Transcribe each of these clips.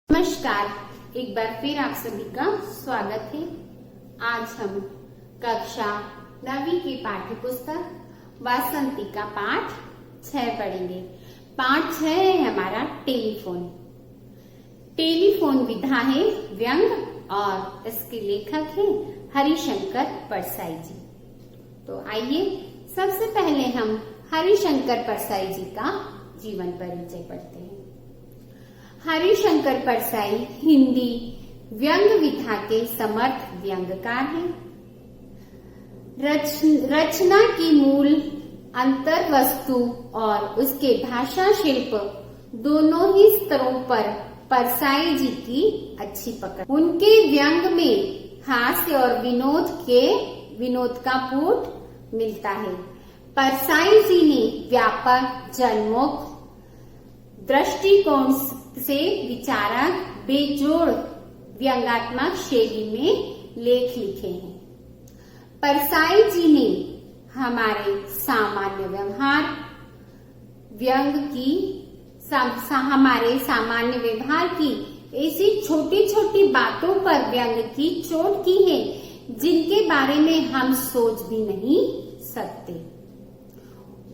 नमस्कार, एक बार फिर आप सभी का स्वागत है। आज हम कक्षा 9वीं की पाठ्य पुस्तक वासंती का पाठ 6 पढ़ेंगे। पाठ 6 है हमारा टेलीफोन। टेलीफोन विधा है व्यंग और इसके लेखक हैं हरिशंकर परसाई जी। तो आइए सबसे पहले हम हरिशंकर परसाई जी का जीवन परिचय पढ़ते हैं। हरिशंकर परसाई हिंदी व्यंग विधा के समर्थ व्यंगकार हैं। रचना की मूल अंतर वस्तु और उसके भाषा शिल्प दोनों ही स्तरों पर परसाई जी की अच्छी पकड़। उनके व्यंग में हास्य और विनोद का फूट मिलता है। परसाई जी ने व्यापक जनमुख दृष्टिकोण से विचारक बेजोड़ व्यंग्यात्मक शैली में लेख लिखे हैं। परसाई जी ने हमारे सामान्य व्यवहार की ऐसी छोटी छोटी बातों पर व्यंग की चोट की है जिनके बारे में हम सोच भी नहीं सकते।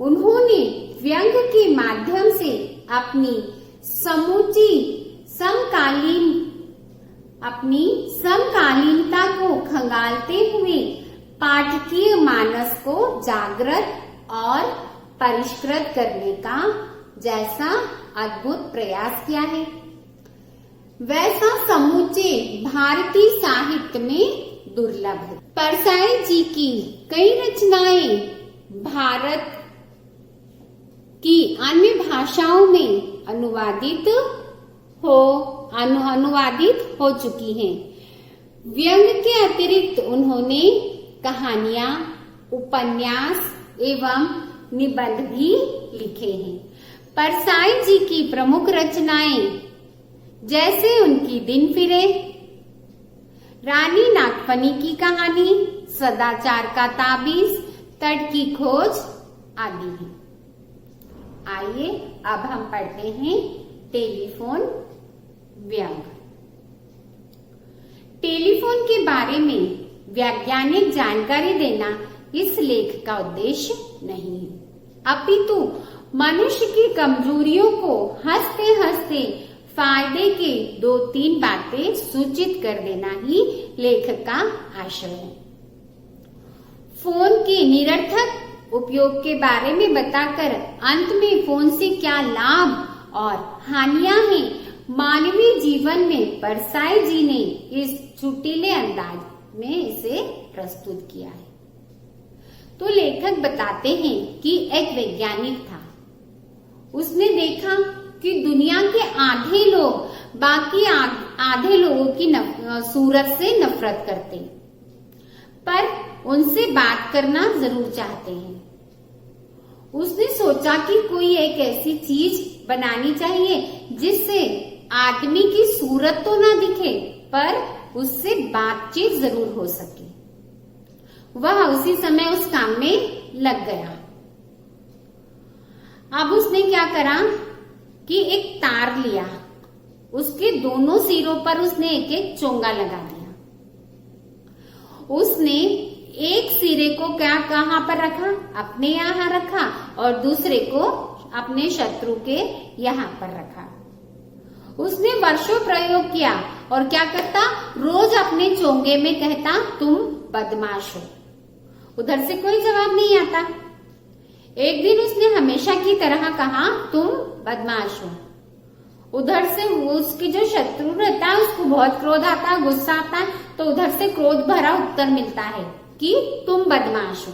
उन्होंने व्यंग के माध्यम से अपनी समकालीनता को खंगालते हुए पाठकीय मानस को जागृत और परिष्कृत करने का जैसा अद्भुत प्रयास किया है, वैसा समूचे भारतीय साहित्य में दुर्लभ है। परसाई जी की कई रचनाएं भारत की अन्य भाषाओं में अनुवादित हो चुकी हैं। व्यंग के अतिरिक्त उन्होंने कहानियां, उपन्यास एवं निबंध भी लिखे हैं। परसाई जी की प्रमुख रचनाएं जैसे उनकी दिन फिरे, रानी नागफनी की कहानी, सदाचार का ताबीज, तट की खोज आदि हैं। आइए अब हम पढ़ते हैं टेलीफोन व्यंग। टेलीफोन के बारे में वैज्ञानिक जानकारी देना इस लेख का उद्देश्य नहीं है, अपितु मनुष्य की कमजोरियों को हंसते हंसते फायदे के 2-3 बातें सूचित कर देना ही लेखक का आशय है। फोन के निरर्थक उपयोग के बारे में बताकर अंत में फोन से क्या लाभ और हानियां हैं मानवीय जीवन में परसाई जी ने इस चुटीले अंदाज में इसे प्रस्तुत किया है। तो लेखक बताते हैं कि एक वैज्ञानिक था। उसने देखा कि दुनिया के आधे लोग बाकी आधे लोगों की सूरत से नफरत करते, पर उनसे बात करना जरूर चाहते हैं। उसने सोचा कि कोई एक ऐसी चीज बनानी चाहिए जिससे आदमी की सूरत तो ना दिखे पर उससे बातचीत जरूर हो सके। वह उसी समय उस काम में लग गया। अब उसने क्या करा कि एक तार लिया, उसके दोनों सिरों पर उसने एक एक चोंगा लगा दिया। उसने एक सिरे को कहाँ पर रखा? अपने यहाँ रखा और दूसरे को अपने शत्रु के यहाँ पर रखा। उसने वर्षों प्रयोग किया और क्या करता? रोज अपने चोंगे में कहता, तुम बदमाश हो। उधर से कोई जवाब नहीं आता। एक दिन उसने हमेशा की तरह कहा, तुम बदमाश हो। उधर से उसके जो शत्रु रहता है उसको बहुत क्रोध आता है, गुस्सा आता है, तो उधर से क्रोध भरा उत्तर मिलता है कि तुम बदमाश हो।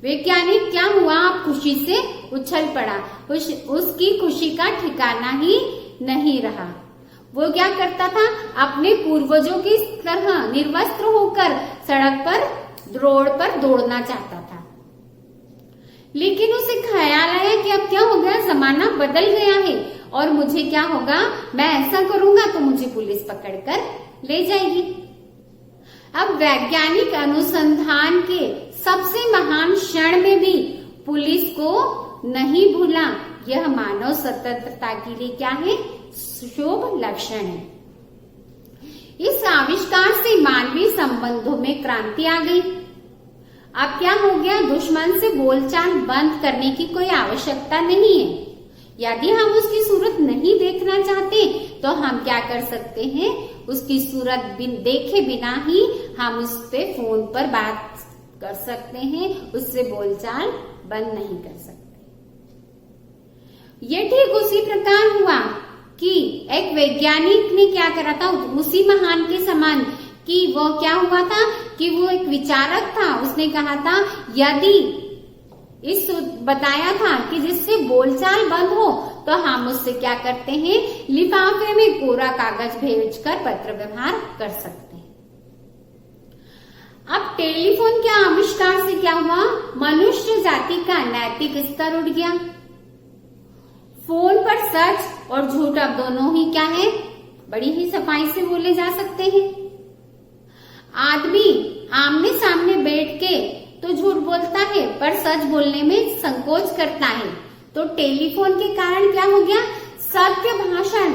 वैज्ञानिक क्या हुआ? अब खुशी से उछल पड़ा। उसकी खुशी का ठिकाना ही नहीं रहा। वो क्या करता था? अपने पूर्वजों की तरह निर्वस्त्र होकर सड़क पर रोड पर दौड़ना चाहता था। लेकिन उसे ख्याल आया कि अब क्या हो गया, जमाना बदल गया है और मुझे क्या होगा, मैं ऐसा करूंगा तो मुझे पुलिस पकड़कर ले जाएगी। अब वैज्ञानिक अनुसंधान के सबसे महान क्षण में भी पुलिस को नहीं भूला। यह मानव स्वतंत्रता के लिए क्या है? शुभ लक्षण है। इस आविष्कार से मानवीय संबंधों में क्रांति आ गई। अब क्या हो गया, दुश्मन से बोलचाल बंद करने की कोई आवश्यकता नहीं है। यदि हम उसकी सूरत नहीं देखना चाहते तो हम क्या कर सकते हैं, उसकी सूरत देखे बिना ही हम उस पे फोन पर बात कर सकते हैं, उससे बोलचाल बंद नहीं कर सकते। ये ठीक उसी प्रकार हुआ कि एक वैज्ञानिक ने क्या करा था, उसी महान के समान, कि वो क्या हुआ था कि वो एक विचारक था। उसने कहा था यदि बताया था कि जिससे बोलचाल बंद हो तो हम उससे क्या करते हैं, लिफाफे में कोरा कागज भेजकर पत्र व्यवहार कर सकते हैं। अब टेलीफोन के आविष्कार से क्या हुआ, मनुष्य जाति का नैतिक स्तर उठ गया। फोन पर सच और झूठ अब दोनों ही क्या है, बड़ी ही सफाई से बोले जा सकते हैं। आदमी आमने सामने बैठ के तो झूठ बोलता है पर सच बोलने में संकोच करता है। तो टेलीफोन के कारण क्या हो गया, सत्य भाषण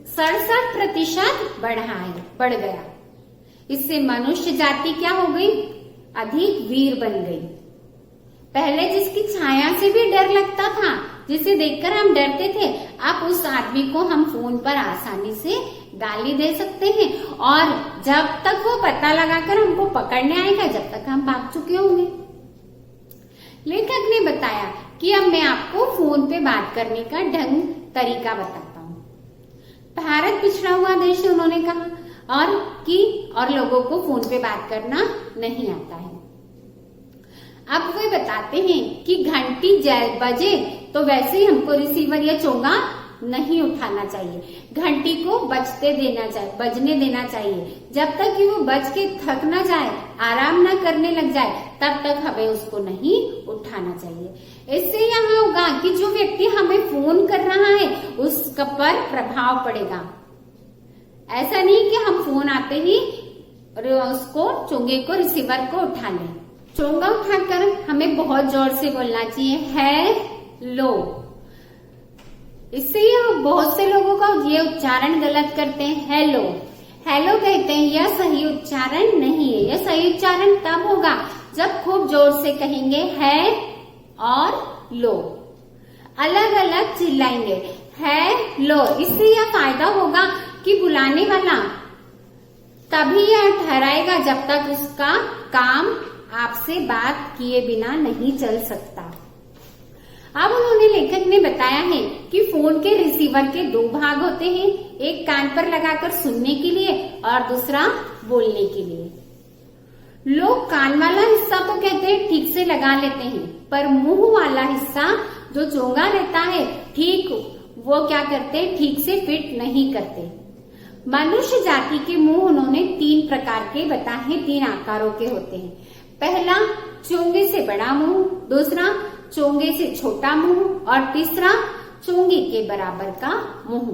67% बढ़ गया। इससे मनुष्य जाति क्या हो गई, अधिक वीर बन गई। पहले जिसकी छाया से भी डर लगता था, जिसे देखकर हम डरते थे, अब उस आदमी को हम फोन पर आसानी से गाली दे सकते हैं और जब तक वो पता लगाकर हमको पकड़ने आएगा, जब तक हम भाग चुके होंगे। लेखक ने बताया कि अब मैं आपको फोन पे बात करने का तरीका बताता हूँ। भारत पिछड़ा हुआ देश है, उन्होंने कहा, और लोगों को फोन पे बात करना नहीं आता है। अब वे बताते हैं कि घंटी बजे तो वैसे ही हमको रिसीवर या चोंगा नहीं उठाना चाहिए, घंटी को बजने देना चाहिए। जब तक कि वो बज के थक ना जाए, आराम ना करने लग जाए, तब तक हमें उसको नहीं उठाना चाहिए। इससे यहाँ होगा कि जो व्यक्ति हमें फोन कर रहा है उस पर प्रभाव पड़ेगा। ऐसा नहीं कि हम फोन आते ही उसको चोंगे को, रिसीवर को उठा लें। चोंगा उठाकर हमें बहुत जोर से बोलना चाहिए, हेलो। इससे बहुत से लोगों का ये उच्चारण गलत करते हैं, हेलो हेलो कहते हैं। यह सही उच्चारण नहीं है। यह सही उच्चारण तब होगा जब खूब जोर से कहेंगे है और लो, अलग अलग चिल्लाएंगे, है लो। इससे यह फायदा होगा कि बुलाने वाला तभी यह ठहराएगा जब तक उसका काम आपसे बात किए बिना नहीं चल सकता। अब उन्होंने, लेखक ने बताया है कि फोन के रिसीवर के दो भाग होते हैं, एक कान पर लगाकर सुनने के लिए और दूसरा बोलने के लिए। लोग कान वाला हिस्सा तो कहते हैं ठीक से लगा लेते हैं, पर मुंह वाला हिस्सा जो चोंगा रहता है ठीक, वो क्या करते हैं, ठीक से फिट नहीं करते। मनुष्य जाति के मुंह उन्होंने 3 प्रकार के बताए हैं, 3 आकारों के होते हैं। पहला चोंगे से बड़ा मुंह, दूसरा चोंगे से छोटा मुंह और तीसरा चोंगे के बराबर का मुंह।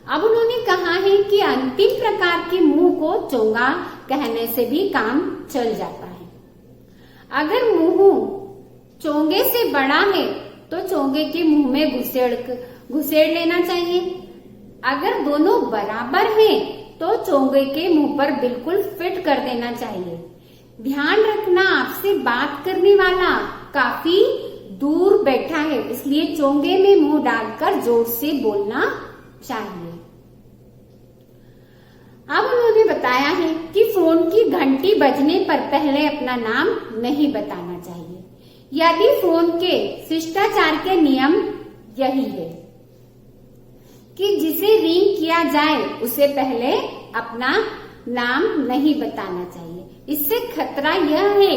अब उन्होंने कहा है कि अंतिम प्रकार के मुंह को चोंगा कहने से भी काम चल जाता है। अगर मुंह चोंगे से बड़ा है तो चोंगे के मुंह में घुसेड़ लेना चाहिए। अगर दोनों बराबर हैं तो चोंगे के मुंह पर बिल्कुल फिट कर देना चाहिए। ध्यान रखना, आपसे बात करने वाला काफी दूर बैठा है, इसलिए चोंगे में मुंह डालकर जोर से बोलना चाहिए। अब उन्होंने बताया है कि फोन की घंटी बजने पर पहले अपना नाम नहीं बताना चाहिए। यदि फोन के शिष्टाचार के नियम यही है कि जिसे रिंग किया जाए उसे पहले अपना नाम नहीं बताना चाहिए। इससे खतरा यह है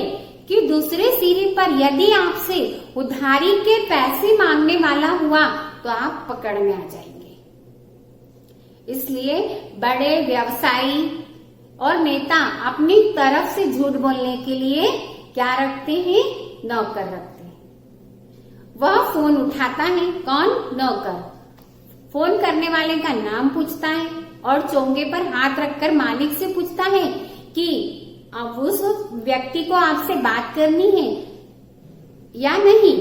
कि दूसरे सिरे पर यदि आपसे उधारी के पैसे मांगने वाला हुआ तो आप पकड़ में आ जाएंगे। इसलिए बड़े व्यवसायी और नेता अपनी तरफ से झूठ बोलने के लिए क्या रखते हैं, नौकर रखते हैं। वह फोन उठाता है, कौन, नौकर। फोन करने वाले का नाम पूछता है और चोंगे पर हाथ रखकर मालिक से पूछता है कि अब उस व्यक्ति को आपसे बात करनी है या नहीं।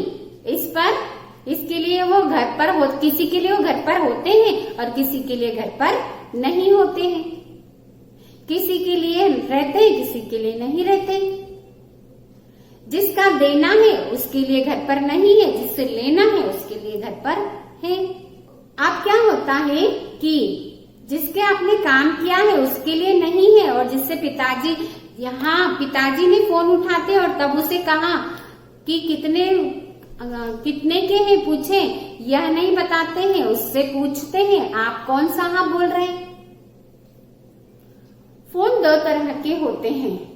इस पर इसके लिए वो घर पर हो, किसी के लिए वो घर पर होते हैं और किसी के लिए घर पर नहीं होते हैं, किसी के लिए रहते हैं, किसी के लिए नहीं रहते। जिसका देना है उसके लिए घर पर नहीं है, जिससे लेना है उसके लिए घर पर है। अब क्या होता है कि जिसके आपने काम किया है उसके लिए नहीं है, और जिससे पिताजी ने फोन उठाते और तब उसे कहा कि कितने के हैं पूछे, यह नहीं बताते हैं, उससे पूछते हैं आप कौन साहब बोल रहे हैं। फोन दो तरह के होते हैं,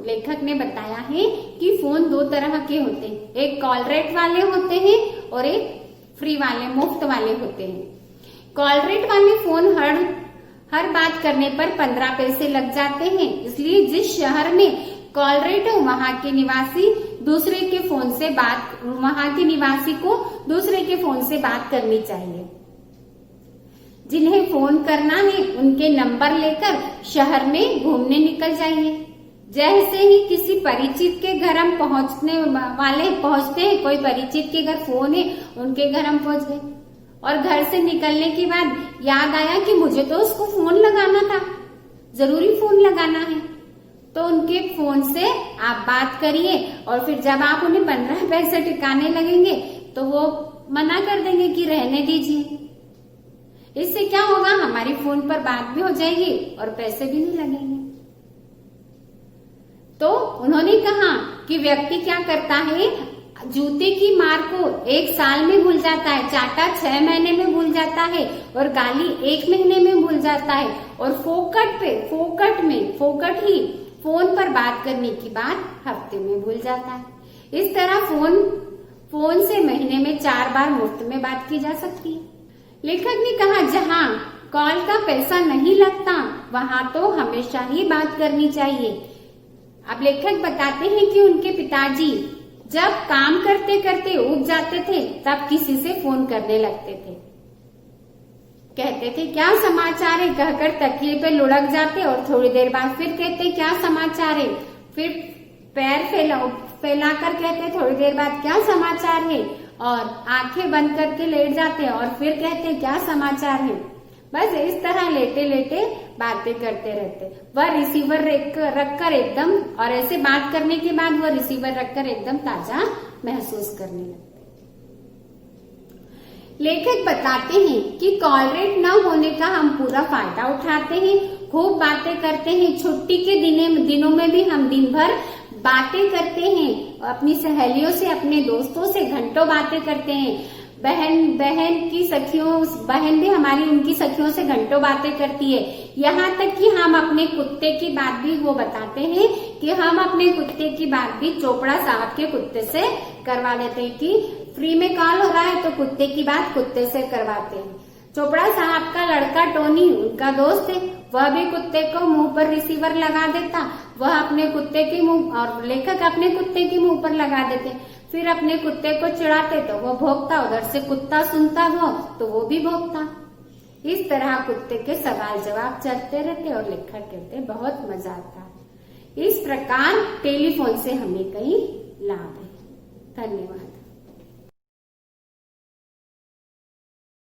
लेखक ने बताया है कि फोन दो तरह के होते हैं, एक कॉल रेट वाले होते हैं और एक फ्री वाले, मुफ्त वाले होते हैं। कॉल रेट वाले फोन हर बात करने पर 15 पैसे लग जाते हैं, इसलिए जिस शहर में कॉल रेट है वहां के निवासी को दूसरे के फोन से बात करनी चाहिए। जिन्हें फोन करना है उनके नंबर लेकर शहर में घूमने निकल जाइए। जैसे ही किसी परिचित के घर हम पहुंचते हैं, कोई परिचित के घर फोन है, उनके घर हम पहुंच गए और घर से निकलने के बाद याद आया कि मुझे तो उसको फोन लगाना था, जरूरी फोन लगाना है, तो उनके फोन से आप बात करिए और फिर जब आप उन्हें 15 पैसे टिकाने लगेंगे तो वो मना कर देंगे कि रहने दीजिए। इससे क्या होगा, हमारी फोन पर बात भी हो जाएगी और पैसे भी नहीं लगेंगे। तो उन्होंने कहा कि व्यक्ति क्या करता है, जूते की मार को 1 साल में भूल जाता है, चाटा 6 महीने में भूल जाता है और गाली 1 महीने में भूल जाता है, और फोकट ही फोन पर बात करने की बात हफ्ते में भूल जाता है। इस तरह फोन से महीने में 4 बार मुफ्त में बात की जा सकती है। लेखक ने कहा जहाँ कॉल का पैसा नहीं लगता वहां तो हमेशा ही बात करनी चाहिए। अब लेखक बताते हैं कि उनके पिताजी जब काम करते करते ऊब जाते थे तब किसी से फोन करने लगते थे, कहते थे क्या समाचार है कहकर तकिए पे लुढ़क जाते और थोड़ी देर बाद फिर कहते क्या समाचार है, फिर पैर फैलाकर कहते थोड़ी देर बाद क्या समाचार है, और आंखें बंद करके लेट जाते और फिर कहते क्या समाचार है। बस इस तरह लेटे लेटे बातें करते रहते। वह रिसीवर रखकर एकदम, और ऐसे बात करने के बाद वह रिसीवर रखकर एकदम ताजा महसूस करने लगते। लेखक बताते हैं कि कॉल रेट न होने का हम पूरा फायदा उठाते हैं, खूब बातें करते हैं। छुट्टी के दिनों में भी हम दिन भर बातें करते हैं, अपनी सहेलियों से, अपने दोस्तों से घंटों बातें करते हैं। बहन भी हमारी उनकी सखियों से घंटों बातें करती है। यहाँ तक कि हम अपने कुत्ते की बात भी, वो बताते हैं कि हम अपने कुत्ते की बात भी चोपड़ा साहब के कुत्ते से करवा लेते हैं कि फ्री में कॉल हो रहा है तो कुत्ते की बात कुत्ते से करवाते हैं। चोपड़ा साहब का लड़का टोनी उनका दोस्त है, वह भी कुत्ते को मुंह पर रिसीवर लगा देता, वह अपने कुत्ते के मुंह, और लेखक अपने कुत्ते के मुंह पर लगा देते, फिर अपने कुत्ते को चिढ़ाते तो वो भौंकता, उधर से कुत्ता सुनता वो तो वो भी भौंकता। इस तरह कुत्ते के सवाल जवाब चलते रहते और लेखक कहते बहुत मजा आता है। इस प्रकार टेलीफोन से हमें कई लाभ है। धन्यवाद।